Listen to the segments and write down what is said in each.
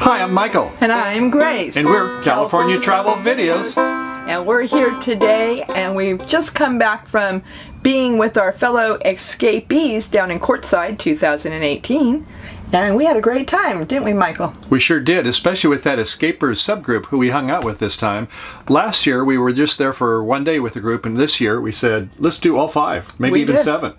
Hi, I'm Michael. And I'm Grace. And we're California Travel Videos. And we're here today, and we've just come back from being with our fellow Xscapers down in Courtside 2018. And we had a great time, didn't we, Michael? We sure did, especially with that Xscapers subgroup who we hung out with this time. Last year, we were just there for one day with the group, and this year we said, let's do all five, maybe even 7.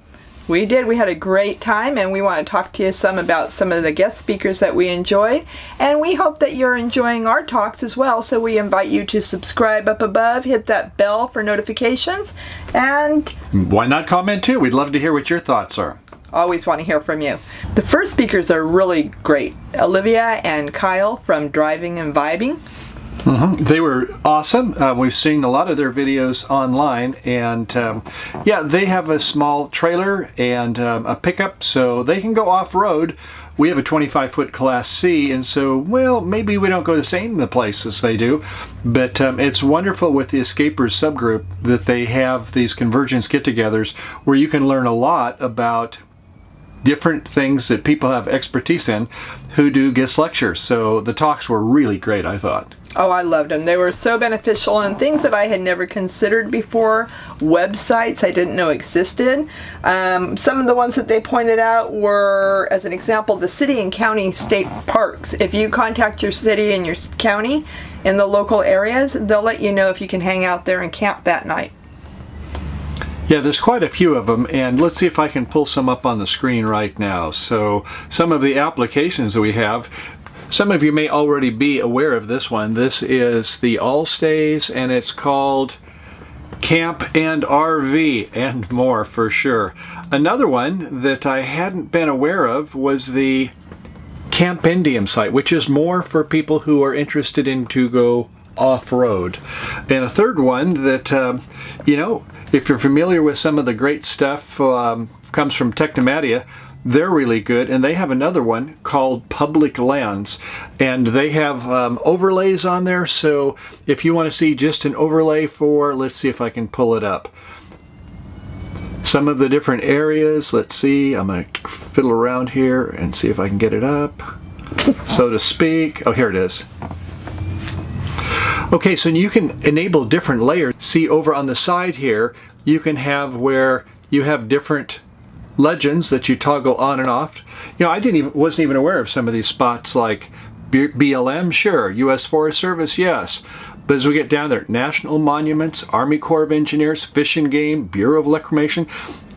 We did. We had a great time, and we want to talk to you some about some of the guest speakers that we enjoyed. And we hope that you're enjoying our talks as well, so we invite you to subscribe up above, hit that bell for notifications, and why not comment too? We'd love to hear what your thoughts are. Always want to hear from you. The first speakers are really great. Olivia and Kyle from Drivin and Vibin. They were awesome. We've seen a lot of their videos online, and yeah, they have a small trailer and a pickup, so they can go off-road. We have a 25-foot Class C, and so, well, maybe we don't go the same places they do, but it's wonderful with the Xscapers subgroup that they have these convergence get-togethers where you can learn a lot about different things that people have expertise in who do guest lectures. So the talks were really great, I thought. Oh, I loved them. They were so beneficial, and things that I had never considered before, websites I didn't know existed. Some of the ones that they pointed out were, as an example, the city and county state parks. If you contact your city and your county in the local areas, they'll let you know if you can hang out there and camp that night. Yeah, there's quite a few of them, and let's see if I can pull some up on the screen right now. So some of the applications that we have, some of you may already be aware of this one. This is the All Stays, and it's called Camp and RV and more for sure. Another one that I hadn't been aware of was the Camp Indium site, which is more for people who are interested in to go off-road. And a third one that, you know, if you're familiar with some of the great stuff comes from Technomadia, they're really good, and they have another one called Public Lands, and they have overlays on there. So if you want to see just an overlay for, let's see if I can pull it up, some of the different areas. Let's see, I'm going to fiddle around here and see if I can get it up, so to speak. Oh, here it is. Okay, so you can enable different layers. See over on the side here, you can have where you have different legends that you toggle on and off. You know, wasn't even aware of some of these spots like BLM, sure, U.S. Forest Service, yes. But as we get down there, National Monuments, Army Corps of Engineers, Fish and Game, Bureau of Reclamation,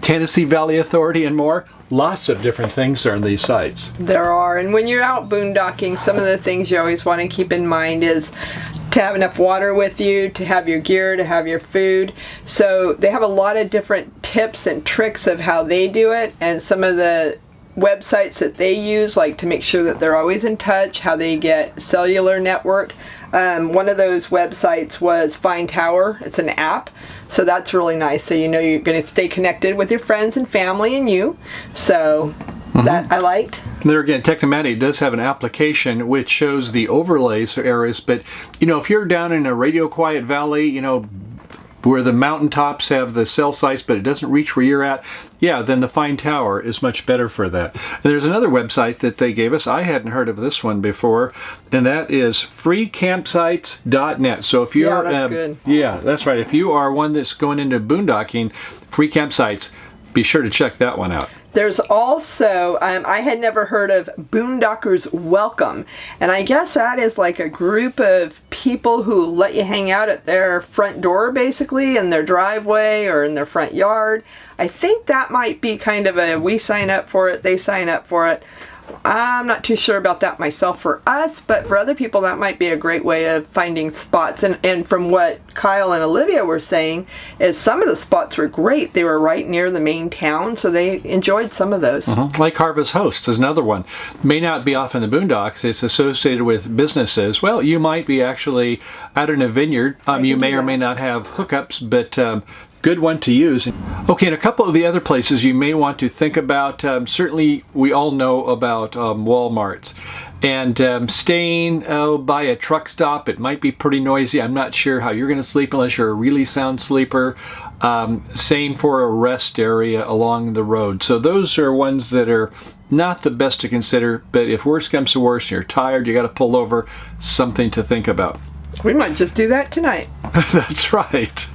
Tennessee Valley Authority, and more. Lots of different things are on these sites. There are, and when you're out boondocking, some of the things you always want to keep in mind is to have enough water with you, to have your gear, to have your food. So they have a lot of different tips and tricks of how they do it, and some of the websites that they use, like to make sure that they're always in touch, how they get Cellular Network. One of those websites was Find Tower. It's an app, so that's really nice. So you know you're going to stay connected with your friends and family and you. So that I liked. There again, Technomatic does have an application which shows the overlays areas, but you know, if you're down in a radio quiet valley, you know, where the mountaintops have the cell sites but it doesn't reach where you're at, yeah, then the Find Tower is much better for that. And there's another website that they gave us. I hadn't heard of this one before, and that is freecampsites.net. So if you're, yeah, that's good. Yeah, that's right. If you are one that's going into boondocking, free campsites, be sure to check that one out. There's also, I had never heard of Boone Dockers Welcome, and I guess that is like a group of people who let you hang out at their front door, basically, in their driveway or in their front yard. I think that might be kind of a, we sign up for it, they sign up for it. I'm not too sure about that myself for us, but for other people that might be a great way of finding spots. And from what Kyle and Olivia were saying, is some of the spots were great. They were right near the main town, so they enjoyed some of those. Like Harvest Host is another one. May not be off in the boondocks. It's associated with businesses. Well, you might be actually out in a vineyard. You may or may not have hookups, but good one to use. Okay, and a couple of the other places you may want to think about, certainly we all know about Walmarts. And staying by a truck stop, it might be pretty noisy. I'm not sure how you're going to sleep unless you're a really sound sleeper. Same for a rest area along the road. So those are ones that are not the best to consider, but if worse comes to worse, you're tired, you got to pull over, something to think about. We might just do that tonight. That's right.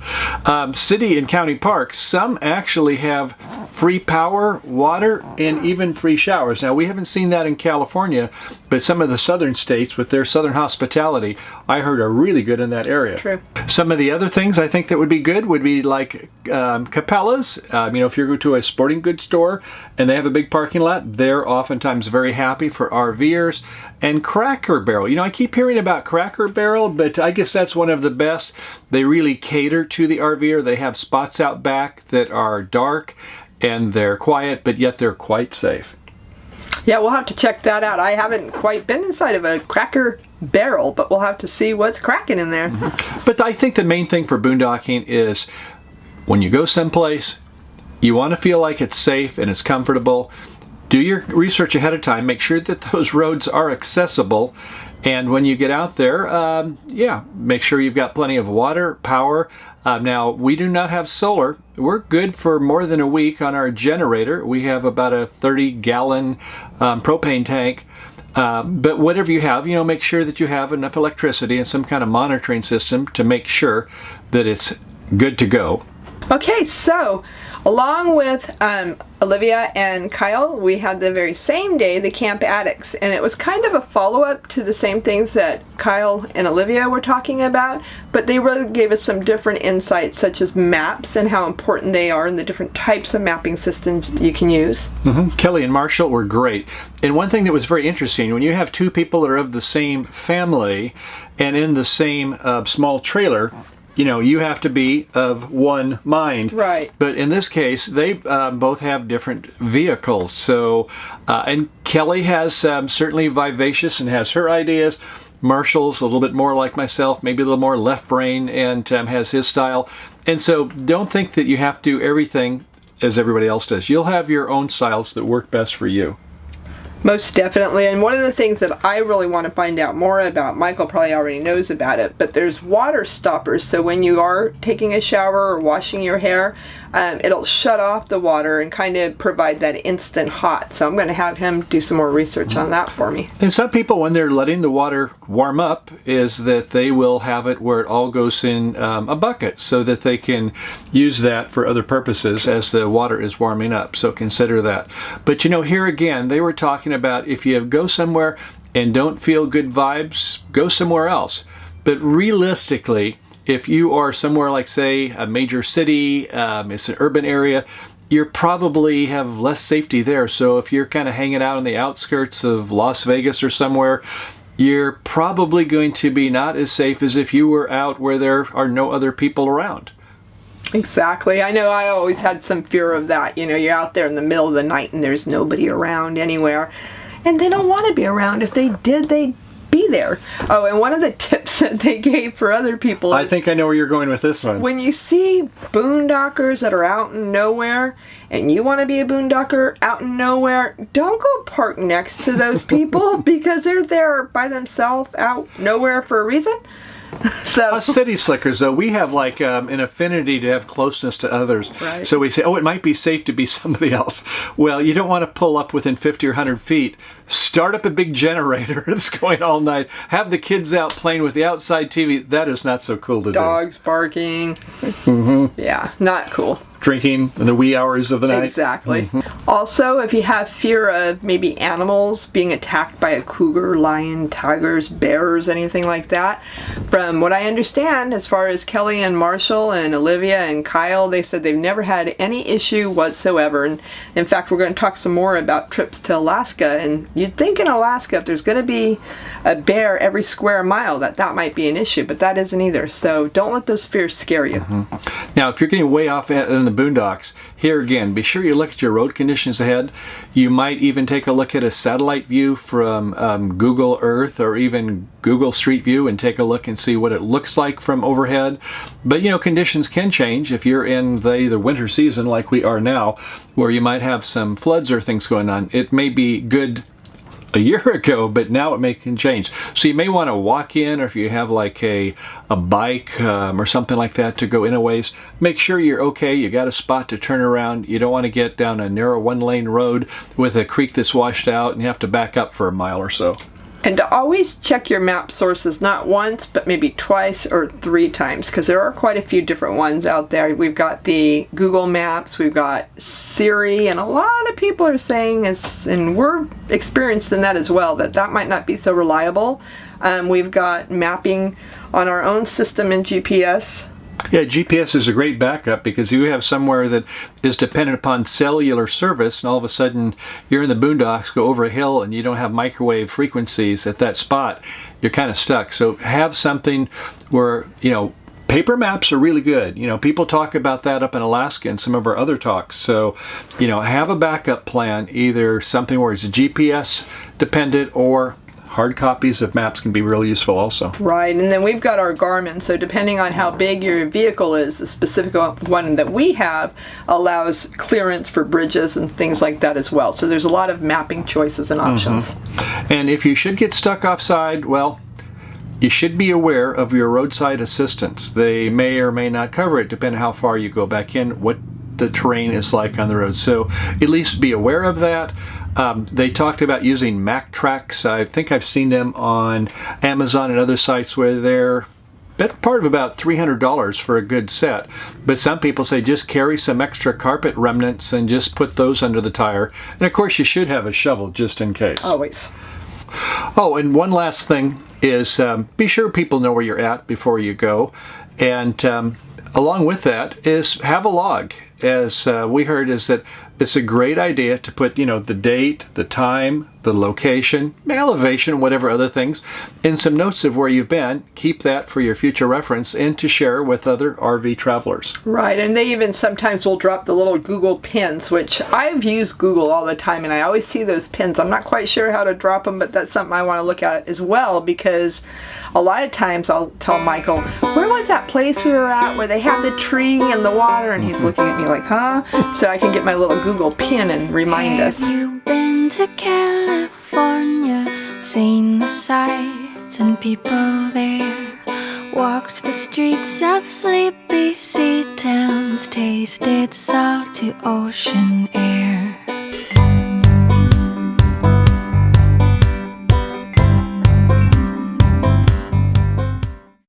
City and county parks, some actually have free power, water, and even free showers. Now, we haven't seen that in California, but some of the southern states with their southern hospitality, I heard are really good in that area. True. Some of the other things I think that would be good would be like Cabela's. If you go to a sporting goods store and they have a big parking lot, they're oftentimes very happy for RVers. And Cracker Barrel. I keep hearing about Cracker Barrel, but I guess that's one of the best. They really cater to the RVer. They have spots out back that are dark and they're quiet, but yet they're quite safe. Yeah, we'll have to check that out. I haven't quite been inside of a Cracker Barrel, but we'll have to see what's cracking in there. But I think the main thing for boondocking is when you go someplace, you want to feel like it's safe and it's comfortable. Do your research ahead of time. Make sure that those roads are accessible. And when you get out there, make sure you've got plenty of water, power. Now, we do not have solar. We're good for more than a week on our generator. We have about a 30-gallon propane tank. But whatever you have, make sure that you have enough electricity and some kind of monitoring system to make sure that it's good to go. Okay, so along with Olivia and Kyle, we had the very same day the Camp Addicts, and it was kind of a follow-up to the same things that Kyle and Olivia were talking about, but they really gave us some different insights, such as maps and how important they are and the different types of mapping systems you can use. Kelly and Marshall were great. And one thing that was very interesting, when you have two people that are of the same family and in the same small trailer, you have to be of one mind. Right. But in this case, they both have different vehicles. So, and Kelly has certainly vivacious and has her ideas. Marshall's a little bit more like myself, maybe a little more left brain, and has his style. And so don't think that you have to do everything as everybody else does. You'll have your own styles that work best for you. Most definitely, and one of the things that I really want to find out more about, Michael probably already knows about it, but there's water stoppers. So when you are taking a shower or washing your hair, it'll shut off the water and kind of provide that instant hot. So I'm going to have him do some more research on that for me. And some people, when they're letting the water warm up, is that they will have it where it all goes in a bucket so that they can use that for other purposes as the water is warming up. So consider that. But here again, they were talking about if you go somewhere and don't feel good vibes, go somewhere else. But realistically, if you are somewhere like, say, a major city, it's an urban area, you probably have less safety there. So if you're kind of hanging out on the outskirts of Las Vegas or somewhere, you're probably going to be not as safe as if you were out where there are no other people around. Exactly. I know I always had some fear of that. You're out there in the middle of the night and there's nobody around anywhere. And they don't want to be around. If they did, they'd be there. Oh, and one of the tips that they gave for other people is, I think I know where you're going with this one. When you see boondockers that are out in nowhere and you want to be a boondocker out in nowhere, don't go park next to those people because they're there by themselves out nowhere for a reason. So us city slickers, though, we have like an affinity to have closeness to others. Right. So we say, it might be safe to be somebody else. Well, you don't want to pull up within 50 or 100 feet. Start up a big generator that's going all night. Have the kids out playing with the outside TV. That is not so cool to do. Dogs barking. Yeah, not cool. Drinking in the wee hours of the night. Exactly. Also, if you have fear of maybe animals being attacked by a cougar, lion, tigers, bears, anything like that, from what I understand, as far as Kelly and Marshall and Olivia and Kyle, they said they've never had any issue whatsoever. And in fact, we're going to talk some more about trips to Alaska. And you'd think in Alaska, if there's going to be a bear every square mile, that might be an issue, but that isn't either. So don't let those fears scare you. Now, if you're getting way off in the boondocks, here again, be sure you look at your road conditions ahead. You might even take a look at a satellite view from Google Earth or even Google Street View and take a look and see what it looks like from overhead. But conditions can change if you're in the winter season like we are now, where you might have some floods or things going on. It may be good a year ago, but now it may can change. So you may want to walk in, or if you have like a bike or something like that to go in a ways, make sure you're okay. You got a spot to turn around. You don't want to get down a narrow one-lane road with a creek that's washed out and you have to back up for a mile or so. And to always check your map sources, not once, but maybe twice or 3 times, because there are quite a few different ones out there. We've got the Google Maps, we've got Siri, and a lot of people are saying, and we're experienced in that as well, that might not be so reliable. We've got mapping on our own system in GPS. Yeah, GPS is a great backup because you have somewhere that is dependent upon cellular service and all of a sudden you're in the boondocks, go over a hill and you don't have microwave frequencies at that spot, you're kind of stuck. So have something where, paper maps are really good. People talk about that up in Alaska and some of our other talks. So, have a backup plan, either something where it's GPS dependent or hard copies of maps can be really useful also. Right, and then we've got our Garmin, so depending on how big your vehicle is, the specific one that we have allows clearance for bridges and things like that as well. So there's a lot of mapping choices and options. And if you should get stuck offside, well, you should be aware of your roadside assistance. They may or may not cover it depending on how far you go back in, what the terrain is like on the road. So at least be aware of that. They talked about using Mac tracks. I think I've seen them on Amazon and other sites where they're part of about $300 for a good set. But some people say just carry some extra carpet remnants and just put those under the tire. And of course you should have a shovel just in case. Always. Oh, and one last thing is be sure people know where you're at before you go. And along with that is have a log. As we heard, is that it's a great idea to put, the date, the time, the location, elevation, whatever other things, and some notes of where you've been. Keep that for your future reference and to share with other RV travelers. Right, and they even sometimes will drop the little Google pins, which I've used Google all the time, and I always see those pins. I'm not quite sure how to drop them, but that's something I want to look at as well, because a lot of times I'll tell Michael, where was that place we were at where they have the tree and the water? And he's looking at me like, huh? So I can get my little Google pin and remind us. Have you been to California? Seen the sights and people there? Walked the streets of sleepy sea towns? Tasted salty ocean air?